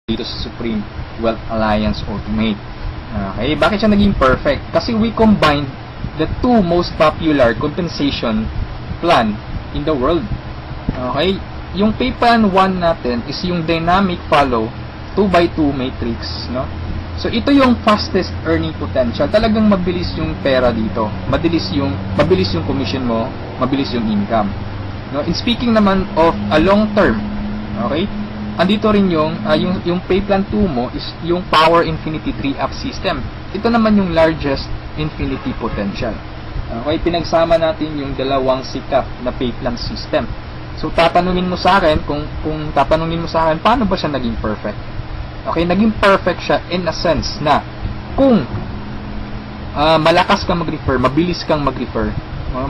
dito sa Supreme Wealth Alliance Ultimate. Okay, bakit siya naging perfect? Kasi we combined the two most popular compensation plan in the world. Okay, yung pay plan 1 natin is yung dynamic follow 2x2 matrix, no? So ito yung fastest earning potential. Talagang mabilis yung pera dito. Mabilis yung commission mo, mabilis yung income. No, in speaking naman of a long term, okay? Andito rin yung pay plan 2 mo is yung Power Infinity 3-up system. Ito naman yung largest infinity potential. Okay, pinagsama natin yung dalawang sikat na pay plan system. So tatanungin mo sa akin kung tatanungin mo sa akin paano ba siya naging perfect? Okay, naging perfect siya in a sense na kung malakas kang mag-refer, mabilis kang mag-refer,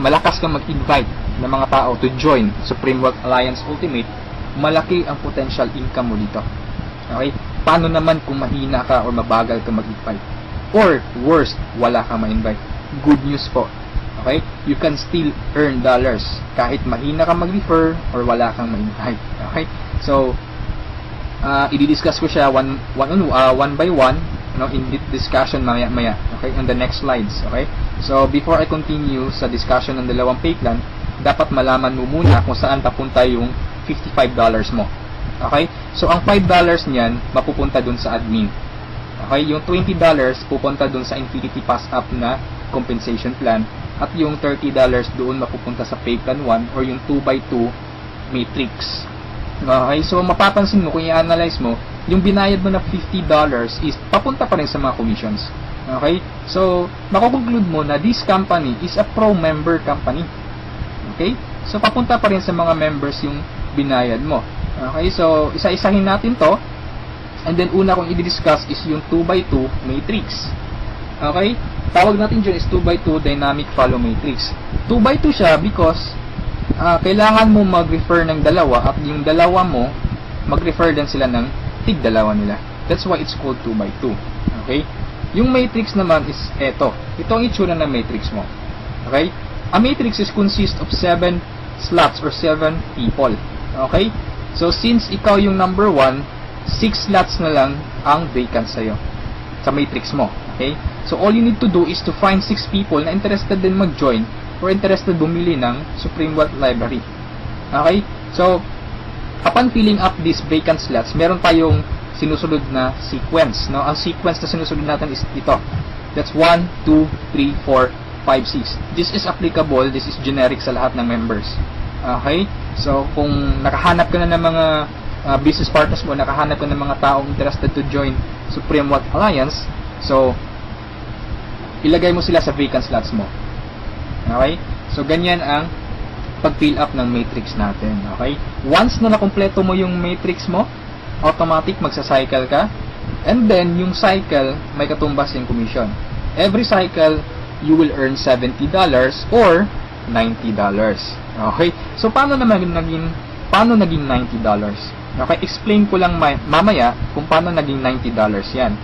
malakas kang mag-invite ng mga tao to join Supreme Wealth Alliance Ultimate, malaki ang potential income mo dito. Okay? Paano naman kung mahina ka or mabagal ka mag-invite? Or worst, wala kang ma-invite? Good news po. Okay? You can still earn dollars kahit mahina ka mag-refer or wala kang ma-invite. Okay? So, i-discuss ko siya one by one, in discussion maya. Okay? On the next slides. Okay? So, before I continue sa discussion ng dalawang pay plan, dapat malaman mo muna kung saan papunta yung $55 mo. Okay? So, ang $5 niyan, mapupunta dun sa admin. Okay? Yung $20 pupunta dun sa Infinity Pass Up na compensation plan. At yung $30 doon mapupunta sa Pay Plan 1 or yung 2x2 matrix. Okay? So, mapapansin mo, kung i-analyze mo, yung binayad mo na $50 is papunta pa rin sa mga commissions. Okay? So, makukonclude mo na this company is a pro-member company. Okay? So, papunta pa rin sa mga members yung binayad mo. Okay, so isa-isahin natin to. And then una kong i-discuss is yung 2x2 matrix. Okay? Tawag natin dyan is 2x2 dynamic follow matrix. 2x2 siya because kailangan mo mag-refer ng dalawa at yung dalawa mo mag-refer din sila ng tig-dalawa nila. That's why it's called 2x2. Okay? Yung matrix naman is eto. Ito ang itsura ng matrix mo. Okay? A matrix is consist of 7 slots or 7 people. Okay? So, since ikaw yung number 1, 6 slots na lang ang vacant sa'yo sa matrix mo. Okay? So, all you need to do is to find 6 people na interested din mag-join or interested bumili ng Supreme Wealth Library. Okay? So, upon filling up these vacant slots, meron tayong sinusunod na sequence. No? Ang sequence na sinusunod natin is ito. That's 1, 2, 3, 4, 5, 6. This is applicable, this is generic sa lahat ng members. Okay? So, kung nakahanap ka na ng mga business partners mo, nakahanap ka ng mga taong interested to join Supreme Wealth Alliance, so, ilagay mo sila sa vacant slots mo. Okay? So, ganyan ang pag-fill up ng matrix natin. Okay? Once na nakompleto mo yung matrix mo, automatic magsa-cycle ka, and then, yung cycle, may katumbas yung commission. Every cycle, you will earn $70 or $90. Okay? So, paano naging $90? Okay? Explain ko lang mamaya kung paano naging $90 yan.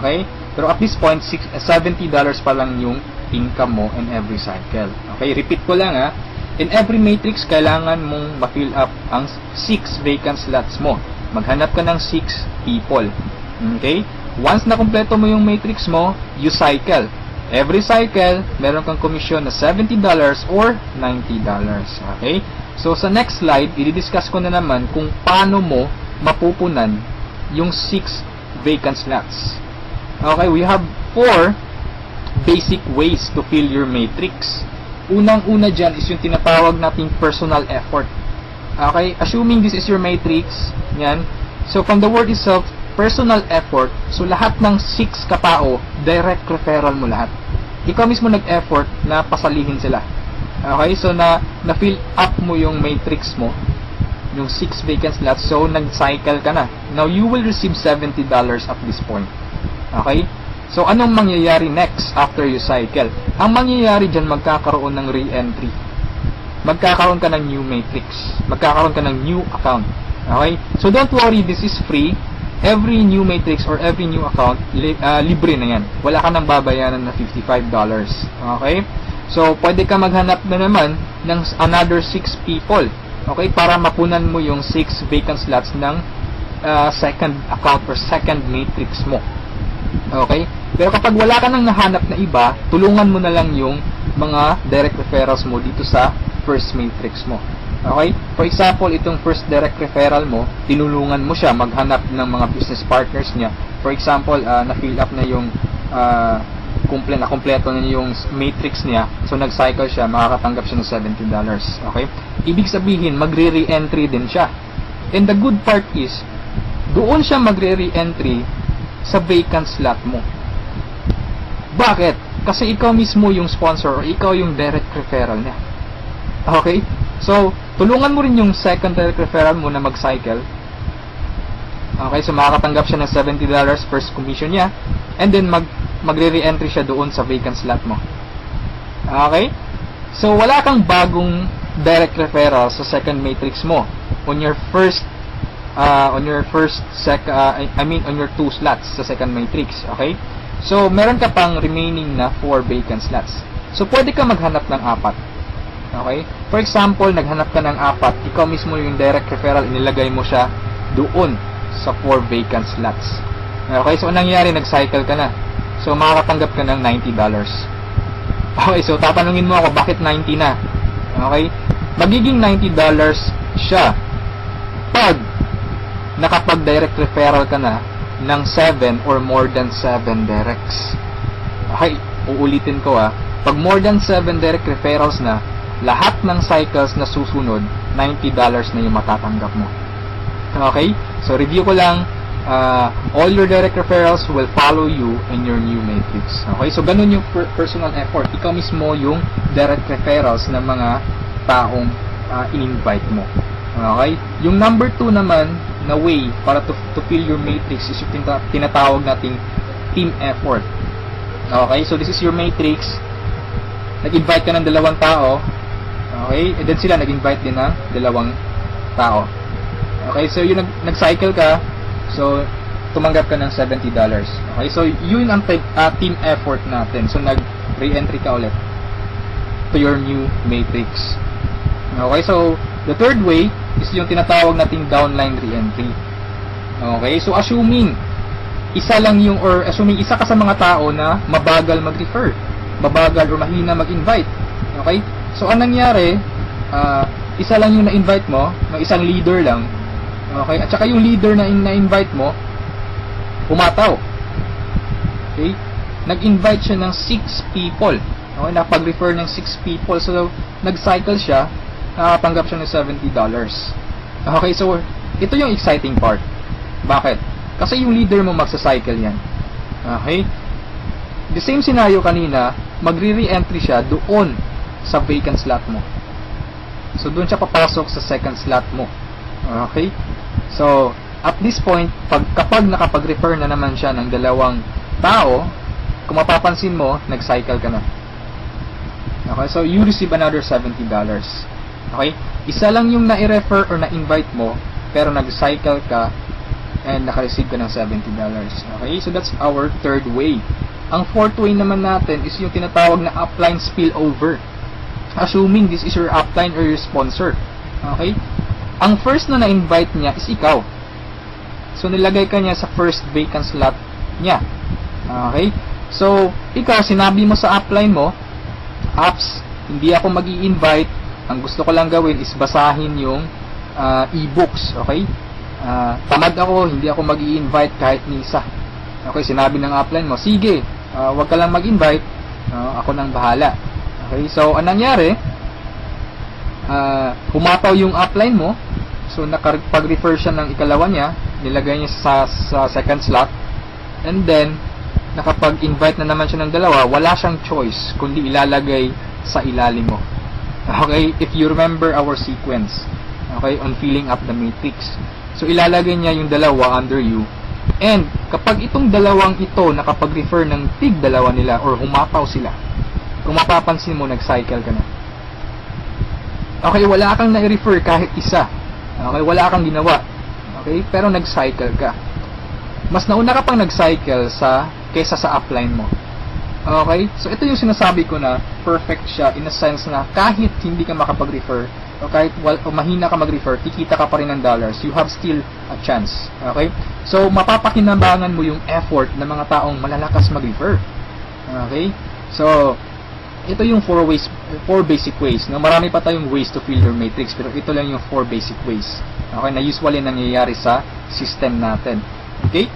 Okay? Pero at this point, $70 pa lang yung income mo in every cycle. Okay? Repeat ko lang ha. In every matrix, kailangan mong ma-fill up ang 6 vacant slots mo. Maghanap ka ng 6 people. Okay? Once na kumpleto mo yung matrix mo, you cycle. Every cycle, meron kang komisyon na $70 or $90. Okay? So, sa next slide, i-discuss ko na naman kung paano mo mapupunan yung 6 vacant slots. Okay? We have 4 basic ways to fill your matrix. Unang-una dyan is yung tinatawag nating personal effort. Okay? Assuming this is your matrix, yan. So, from the word itself, personal effort, so lahat ng 6 katao, direct referral mo lahat. Ikaw mismo nag-effort na pasalihin sila. Okay, so na-fill up mo yung matrix mo, yung 6 vacant slots, so nag-cycle ka na. Now, you will receive $70 at this point. Okay? So, anong mangyayari next after you cycle? Ang mangyayari dyan, magkakaroon ng re-entry. Magkakaroon ka ng new matrix. Magkakaroon ka ng new account. Okay? So, don't worry, this is free. Every new matrix or every new account, libre na yan. Wala ka nang babayaran na $55. Okay? So, pwede ka maghanap na naman ng another 6 people. Okay? Para mapunan mo yung 6 vacant slots ng second account or second matrix mo. Okay? Pero kapag wala ka nang nahanap na iba, tulungan mo na lang yung mga direct referrals mo dito sa first matrix mo. Okay? For example, itong first direct referral mo, tinulungan mo siya maghanap ng mga business partners niya. For example, na-fill up na yung kompleto na yung matrix niya. So, nag-cycle siya, makakatanggap siya ng $70. Okay? Ibig sabihin, magre-re-entry din siya. And the good part is, doon siya magre-re-entry sa vacant slot mo. Bakit? Kasi ikaw mismo yung sponsor or ikaw yung direct referral niya. Okay? So, tulungan mo rin yung second direct referral mo na mag-cycle. Okay? So, makakatanggap siya ng $70 first commission niya. And then, magre-re-entry siya doon sa vacant slot mo. Okay? So, wala kang bagong direct referral sa second matrix mo on your first on your two slots sa second matrix. Okay? So, meron ka pang remaining na 4 vacant slots. So, pwede ka maghanap ng 4. Okay? For example, naghanap ka ng 4, ikaw mismo yung direct referral, inilagay mo siya doon sa 4 vacant slots. Okay? So, anong nangyari? Nag-cycle ka na. So, makakatanggap ka ng $90. Okay? So, tatanungin mo ako, bakit 90 na? Okay? Magiging $90 siya pag nakapag-direct referral ka na ng 7 or more than 7 directs. Okay, uulitin ko pag more than 7 direct referrals na, lahat ng cycles na susunod, $90 na yung matatanggap mo. Okay, so review ko lang, all your direct referrals will follow you in your new matrix. Okay, so ganun yung personal effort. Ikaw mismo yung direct referrals ng mga taong in-invite mo. Okay, yung number 2 naman na way para to fill your matrix is yung tinatawag nating team effort. Okay, so this is your matrix. Nag-invite ka ng 2 tao. Okay, and then sila nag-invite din ng 2 tao. Okay, so yun nag-cycle ka. So, tumanggap ka ng $70. Okay, so yun ang team effort natin. So, nag-re-entry ka ulit to your new matrix. Okay, so the third way is yung tinatawag nating downline re-entry. Okay, so assuming isa ka sa mga tao na mabagal mag-refer, mabagal or mahina mag-invite. Okay, so anong nangyari, isa lang yung na-invite mo, ng isang leader lang. Okay, at saka yung leader na na-invite mo, pumataw. Okay, nag-invite siya ng 6 people. Okay, napag-refer ng 6 people. So, nag-cycle siya, nakatanggap siya ng $70. Okay, so ito yung exciting part. Bakit? Kasi yung leader mo magsa-cycle yan. Okay? The same scenario kanina, magre-re-entry siya doon sa vacant slot mo. So, doon siya papasok sa second slot mo. Okay? So, at this point, kapag nakapag-refer na naman siya ng 2 tao, kung mapapansin mo, nag-cycle ka na. Okay? So, you receive another $70. Okay? Isa lang yung na-refer or na-invite mo, pero nag-cycle ka and naka-receive ka ng $70. Okay? So, that's our third way. Ang fourth way naman natin is yung tinatawag na upline spillover. Assuming this is your upline or your sponsor. Okay? Ang first na na-invite niya is ikaw. So, nilagay ka niya sa first vacant slot niya. Okay? So, ikaw, sinabi mo sa upline mo, apps, hindi ako mag-i-invite. Ang gusto ko lang gawin is basahin yung e-books, okay? Tamad ako, hindi ako mag-i-invite kahit ni isa. Okay, sinabi ng upline mo, sige, wag ka lang mag-invite, ako nang bahala. Okay, so anong nangyari? Pumataw yung upline mo, so nakapag-refer siya ng ikalawa niya, nilagay niya sa second slot, and then nakapag-invite na naman siya ng 2, wala siyang choice kundi ilalagay sa ilalim mo. Okay, if you remember our sequence, okay, on filling up the matrix. So, ilalagay niya yung 2 under you. And, kapag itong 2 ito nakapag-refer ng tig 2 nila or humataw sila, kung mapapansin mo, nag-cycle ka na. Okay, wala kang na-refer kahit isa. Okay, wala kang ginawa. Okay, pero nag-cycle ka. Mas nauna ka pang nag-cycle kaysa sa upline mo. Okay? So, ito yung sinasabi ko na perfect siya in a sense na kahit hindi ka makapag-refer, o kahit o mahina ka mag-refer, kikita ka pa rin ng dollars. You have still a chance. Okay? So, mapapakinabangan mo yung effort ng mga taong malalakas mag-refer. Okay? So, ito yung 4 basic ways. No? Marami pa tayong ways to fill your matrix, pero ito lang yung 4 basic ways. Okay? Na usually nangyayari sa system natin. Okay?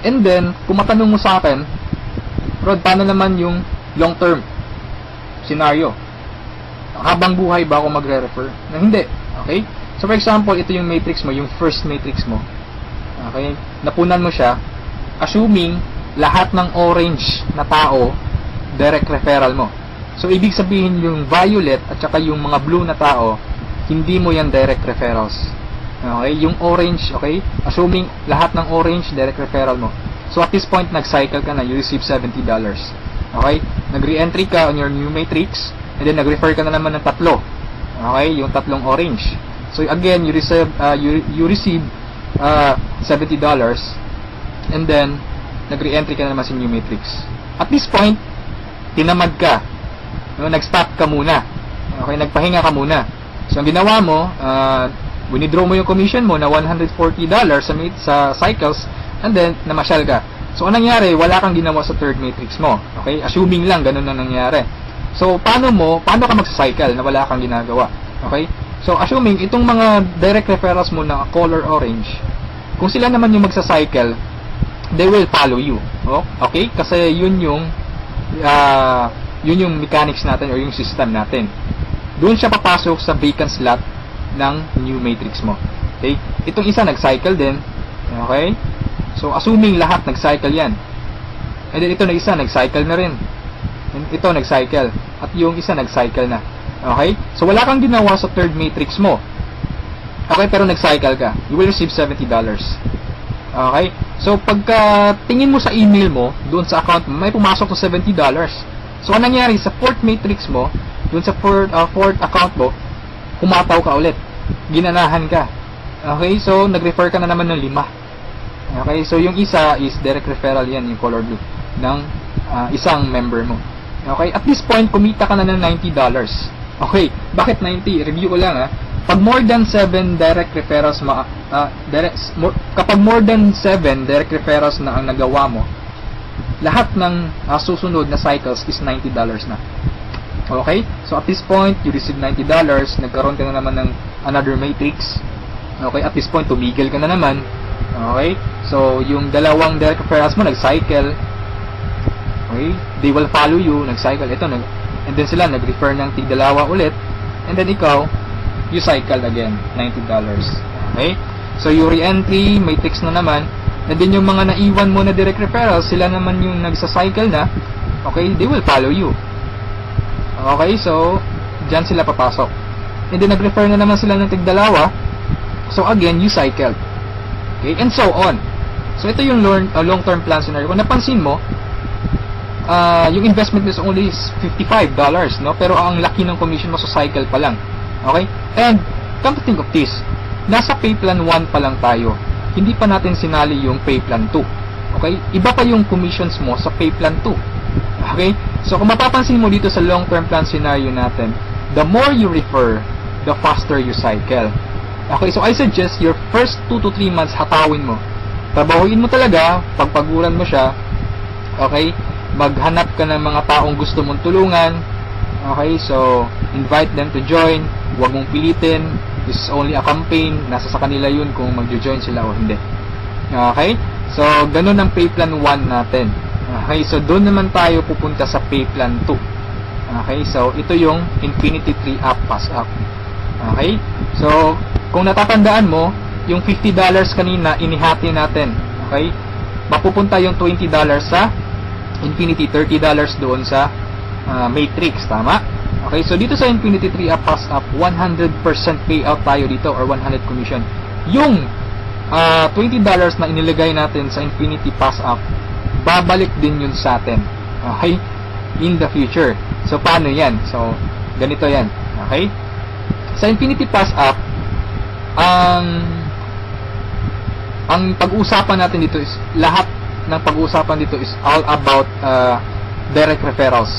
And then, kung matanong mo sa akin, Rod, paano naman yung long-term scenario? Habang buhay ba ako magre-refer? Na hindi. Okay? So, for example, ito yung matrix mo, yung first matrix mo. Okay? Napunan mo siya, assuming lahat ng orange na tao, direct referral mo. So, ibig sabihin yung violet at saka yung mga blue na tao, hindi mo yan direct referrals. Okay? Yung orange, okay? Assuming lahat ng orange, direct referral mo. So, at this point, nag-cycle ka na, you receive $70. Okay? Nag-re-entry ka on your new matrix, and then nag-refer ka na naman ng tatlo. Okay? Yung tatlong orange. So, again, you receive $70, and then, nag-re-entry ka na naman sa new matrix. At this point, tinamad ka. No? Nag-stop ka muna. Okay? Nagpahinga ka muna. So, ang ginawa mo, winidraw mo yung commission mo na $140 sa cycles, and then, namasyal ka. So, anong nangyari? Wala kang ginawa sa third matrix mo. Okay? Assuming lang, ganun na nangyari. So, paano ka magsa-cycle na wala kang ginagawa? Okay? So, assuming, itong mga direct referrals mo na color orange, kung sila naman yung magsa-cycle, they will follow you. Oh? Okay? Kasi yun yung mechanics natin or yung system natin. Doon siya papasok sa vacant slot ng new matrix mo. Okay? Itong isa nag-cycle din. Okay? So, assuming lahat nag-cycle yan. And then ito na isa nag-cycle na rin. And ito nag-cycle. At yung isa nag-cycle na. Okay? So, wala kang ginawa sa third matrix mo. Okay? Pero nag-cycle ka. You will receive $70. Okay? So, pagka tingin mo sa email mo, doon sa account mo, may pumasok to $70. So, anong nangyari sa fourth matrix mo, doon sa fourth account mo, kumataw ka ulit. Ginanahan ka. Okay? So, nag-refer ka na naman ng 5. Okay? So, yung isa is direct referral yan, yung color blue, ng isang member mo. Okay? At this point, kumita ka na ng $90. Okay? Bakit 90? Review ko lang Pag more than 7 direct referrals kapag more than 7 direct referrals na ang nagawa mo, lahat ng susunod na cycles is $90 na. Okay? So, at this point, you receive $90. Nagkaroon ka na naman ng another matrix. Okay? At this point, tumigil ka na naman. Okay? So, yung dalawang direct referrals mo, nag-cycle. Okay? They will follow you. Nag-cycle. And then sila, nag-refer ng tig-dalawa ulit. And then ikaw, you cycle again. $90. Okay? So, yung re-entry, matrix na naman. And then yung mga naiwan mo na direct referrals, sila naman yung nagsa-cycle na. Okay? They will follow you. Okay? So, dyan sila papasok. And then, nag-refer na naman sila ng tig-dalawa. So, again, you cycle. Okay? And so on. So, ito yung long-term plan scenario. Kung napansin mo, yung investment is only $55, no? Pero ang laki ng commission mo sa cycle pa lang. Okay? And, come to think of this, nasa pay plan 1 pa lang tayo. Hindi pa natin sinali yung pay plan 2. Okay? Iba pa yung commissions mo sa pay plan 2. Okay? So, kung mapapansin mo dito sa long-term plan scenario natin, the more you refer, the faster you cycle. Okay? So, I suggest your first 2 to 3 months hatawin mo. Trabahuin mo talaga, pagpaguran mo siya. Okay? Maghanap ka ng mga taong gusto mong tulungan. Okay? So, invite them to join. Huwag mong pilitin. This is only a campaign. Nasa sa kanila yun kung mag-join sila o hindi. Okay? So, ganun ang pay plan 1 natin. Okay? So, doon naman tayo pupunta sa pay plan 2. Okay? So, ito yung Infinity 3 Up Pass Up. Okay? So, kung natatandaan mo, yung $50 kanina, inihati natin. Okay? Mapupunta yung $20 sa Infinity, $30 doon sa Matrix. Tama? Okay, so dito sa Infinity 3 Up Pass Up, 100% payout tayo dito or 100 commission. Yung $20 na inilagay natin sa Infinity Pass Up, babalik din yun sa atin. Okay? In the future. So, paano yan? So, ganito yan. Okay? Sa Infinity Pass Up, ang pag-uusapan natin dito is, lahat ng pag-uusapan dito is all about direct referrals.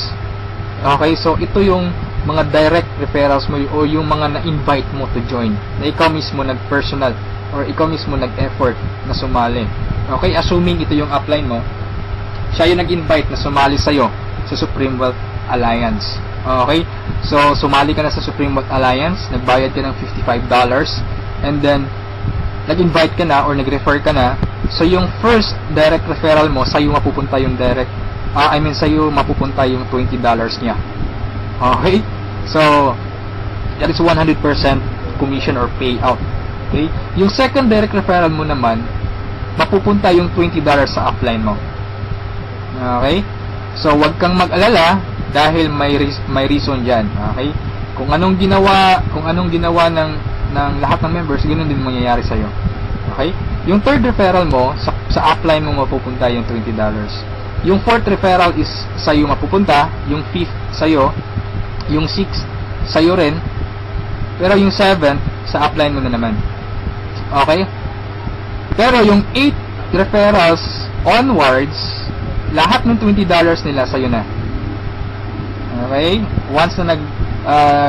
Okay, so ito yung mga direct referrals mo o yung mga na-invite mo to join, na ikaw mismo nag-personal or ikaw mismo nag-effort na sumali. Okay, assuming ito yung upline mo, siya yung nag-invite na sumali sa'yo sa Supreme Wealth Alliance. Okay, so sumali ka na sa Supreme Wealth Alliance, nagbayad ka ng $55, and then nag-invite ka na or nag-refer ka na, so yung first direct referral mo, sa'yo mapupunta yung sa'yo mapupunta yung $20 niya. Okay? So, that is 100% commission or payout. Okay? Yung second direct referral mo naman, mapupunta yung $20 sa upline mo. Okay? So, wag kang mag-alala dahil may reason diyan. Okay? Kung anong ginawa ng lahat ng members, ganoon din mangyayari sa iyo. Okay? Yung third referral mo, sa upline mo mapupunta yung $20. Yung fourth referral is sa iyo mapupunta, yung fifth sa iyo, yung sixth sa iyo rin, pero yung seventh sa upline mo na naman. Okay? Pero yung 8 referrals onwards, lahat ng $20 nila sa iyo na. Okay? Once na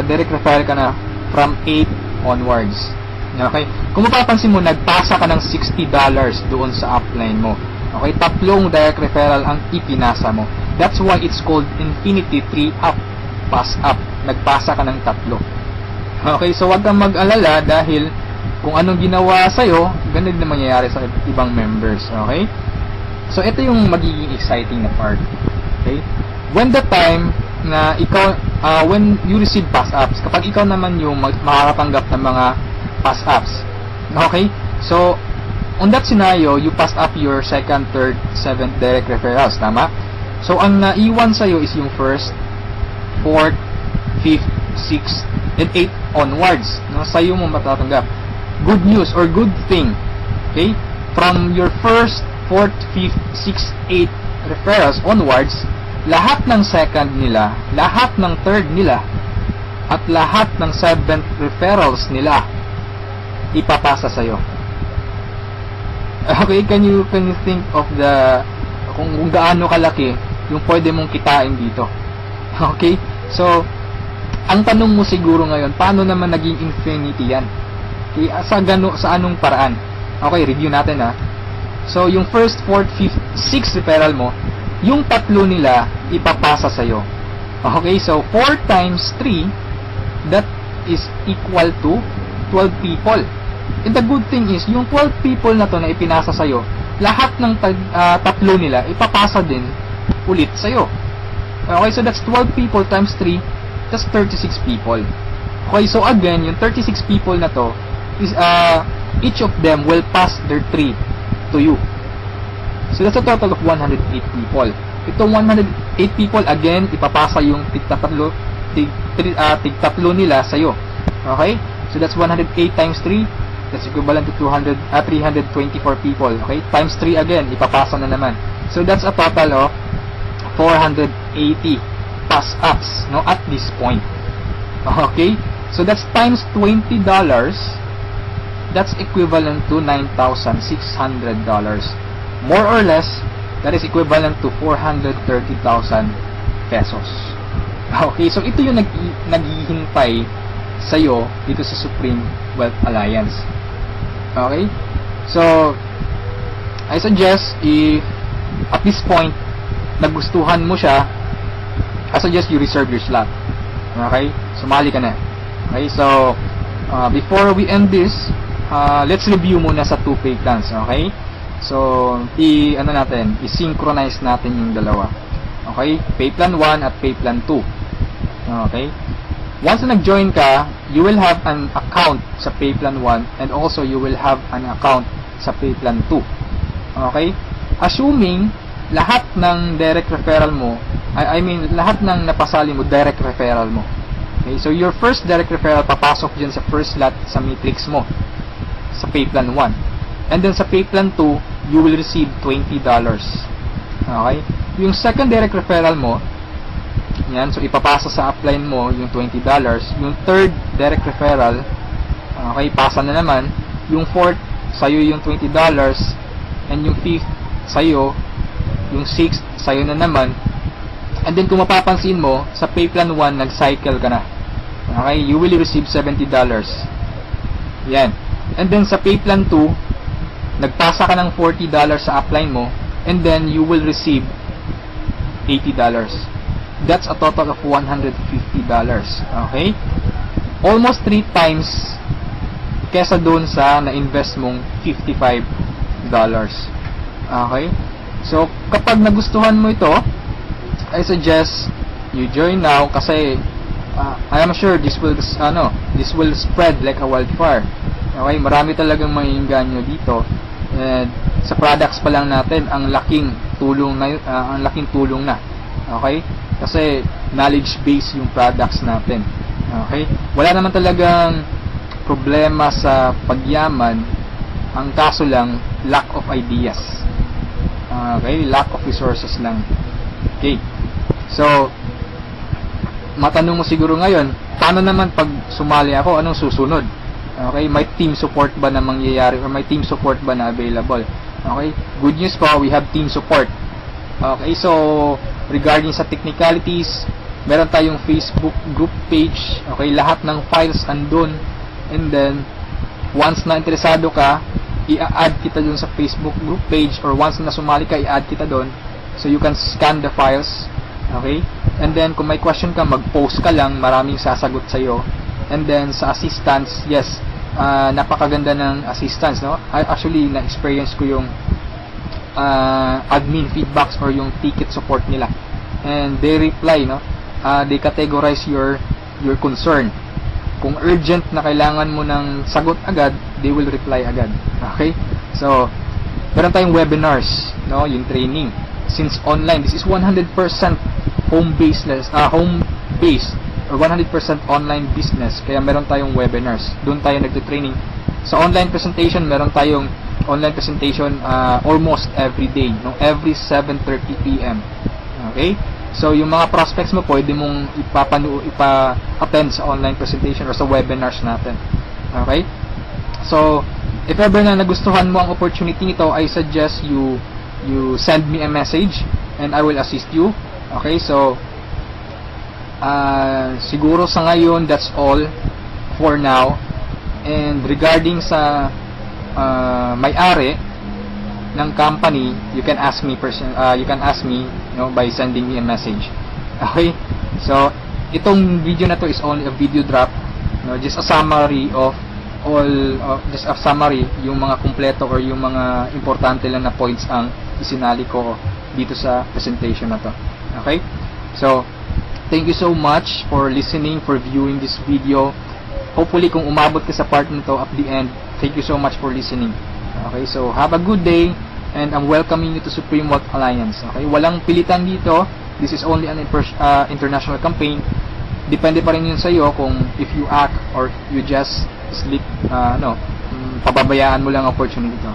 direct referral ka na from 8 onwards. Okay? Kung mapapansin mo, nagpasa ka ng $60 doon sa upline mo. Okay? 3 direct referral ang ipinasa mo. That's why it's called Infinity 3 up. Pass up. Nagpasa ka ng 3. Okay? So, wag kang mag-alala dahil kung anong ginawa sa'yo, ganun din mangyayari sa ibang members. Okay? So, ito yung magiging exciting na part. Okay? When the time na ikaw, when you receive pass-ups, kapag ikaw naman yung makakatanggap ng mga pass-ups. Okay? So, on that scenario, you pass up your second, third, seventh direct referrals. Tama? So, ang naiwan sa'yo is yung first, fourth, fifth, sixth, and 8 onwards. No? Sa'yo mo matatanggap. Good news or good thing. Okay? From your first, fourth, fifth, sixth, 8 referrals onwards, lahat ng second nila, lahat ng third nila, at lahat ng seventh referrals nila, ipapasa sa'yo. Okay, can you think of kung gaano kalaki yung pwede mong kitain dito? Okay? So, ang tanong mo siguro ngayon, paano naman naging infinity yan? Okay, sa anong paraan? Okay, review natin ha. So, yung first, fourth, fifth, sixth referral mo, yung 3 nila ipapasa sa'yo. Okay, so 4 times 3, that is equal to 12 people. And the good thing is, yung 12 people na to na ipinasa sa'yo, lahat ng 3 nila ipapasa din ulit sa'yo. Okay, so that's 12 people times 3, that's 36 people. Okay, so again, yung 36 people na to, is each of them will pass their 3 to you. So that's a total of 108 people. Itong 108 people, again, ipapasa yung tig-3 nila sa'yo. Okay? So that's 108 times 3. That's equivalent to 324 people. Okay? Times 3 again, ipapasa na naman. So that's a total of 480 pass-ups, no, at this point. Okay? So that's times $20. That's equivalent to $9,600. More or less, that is equivalent to 430,000 pesos. Okay, so ito yung naghihintay sa'yo dito sa Supreme Wealth Alliance. Okay? So, I suggest if at this point nagustuhan mo siya, I suggest you reserve your slot. Okay? Sumali ka na. Okay? So, before we end this, let's review muna sa 2 pay plans. Okay? So, i-synchronize natin yung dalawa. Okay? Pay plan 1 at pay plan 2. Okay? Once na nag-join ka, you will have an account sa pay plan 1 and also you will have an account sa pay plan 2. Okay? Assuming lahat ng direct referral mo, lahat ng napasali mo, direct referral mo. Okay? So, your first direct referral papasok dyan sa first slot sa matrix mo sa pay plan 1. And then sa pay plan 2, you will receive $20. Okay? Yung second direct referral mo, yan, so ipapasa sa upline mo yung $20. Yung third direct referral, okay, pasa na naman. Yung fourth, sa'yo yung $20. And yung fifth, sa'yo. Yung sixth, sa'yo na naman. And then kung mapapansin mo, sa pay plan 1, nag-cycle ka na. Okay, you will receive $70. Yan. And then sa pay plan 2, nagpasa ka ng $40 sa upline mo, and then you will receive $80. That's a total of $150. Okay? Almost 3 times kesa doon sa na-invest mong $55. Okay? So, kapag nagustuhan mo ito, I suggest you join now kasi I am sure this will spread like a wildfire. Okay, marami talagang maiinganyo dito. And sa products pa lang natin, ang laking tulong na. Okay? Kasi knowledge base yung products natin. Okay? Wala naman talagang problema sa pagyaman. Ang kaso lang, lack of ideas. Okay? Lack of resources lang. Okay. So, matanong mo siguro ngayon, paano naman pag sumali ako, anong susunod? Okay, may team support ba na mangyayari or may team support ba na available? Okay, good news po, we have team support. Okay, so regarding sa technicalities, meron tayong Facebook group page. Okay, lahat ng files andun. And then, once na interesado ka, i-add kita dun sa Facebook group page, or once na sumali ka, i-add kita dun. So you can scan the files. Okay? And then, kung may question ka, mag-post ka lang, maraming sasagot sa'yo. And then, sa assistance, yes, napakaganda ng assistance, no? Actually, na-experience ko yung admin feedbacks or yung ticket support nila. And they reply, no? They categorize your concern. Kung urgent na kailangan mo ng sagot agad, they will reply agad. Okay? So, meron tayong webinars, no? Yung training. Since online, this is 100% home-based or 100% online business. Kaya meron tayong webinars. Doon tayo nagte-training. Sa online presentation, meron tayong online presentation almost every day, no? Every 7:30 PM. Okay? So, yung mga prospects mo, pwede mong ipa-attend sa online presentation or sa webinars natin. Okay? So, if ever na nagustuhan mo ang opportunity nito, I suggest you send me a message and I will assist you. Okay, so siguro sa ngayon that's all for now. And regarding sa may-ari ng company, you can ask me by sending me a message. Okay, so itong video na to is only a video drop, just a summary of yung mga kumpleto or yung mga importante lang na points ang isinali ko dito sa presentation na to. Okay? So, thank you so much for listening, for viewing this video. Hopefully, kung umabot ka sa part nito at the end, thank you so much for listening. Okay? So, have a good day and I'm welcoming you to Supreme Wealth Alliance. Okay? Walang pilitan dito. This is only an international campaign. Depende pa rin yun sa iyo kung if you act or you just pababayaan mo lang ang opportunity to.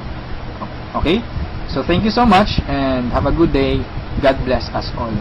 Okay? So, thank you so much and have a good day. God bless us all.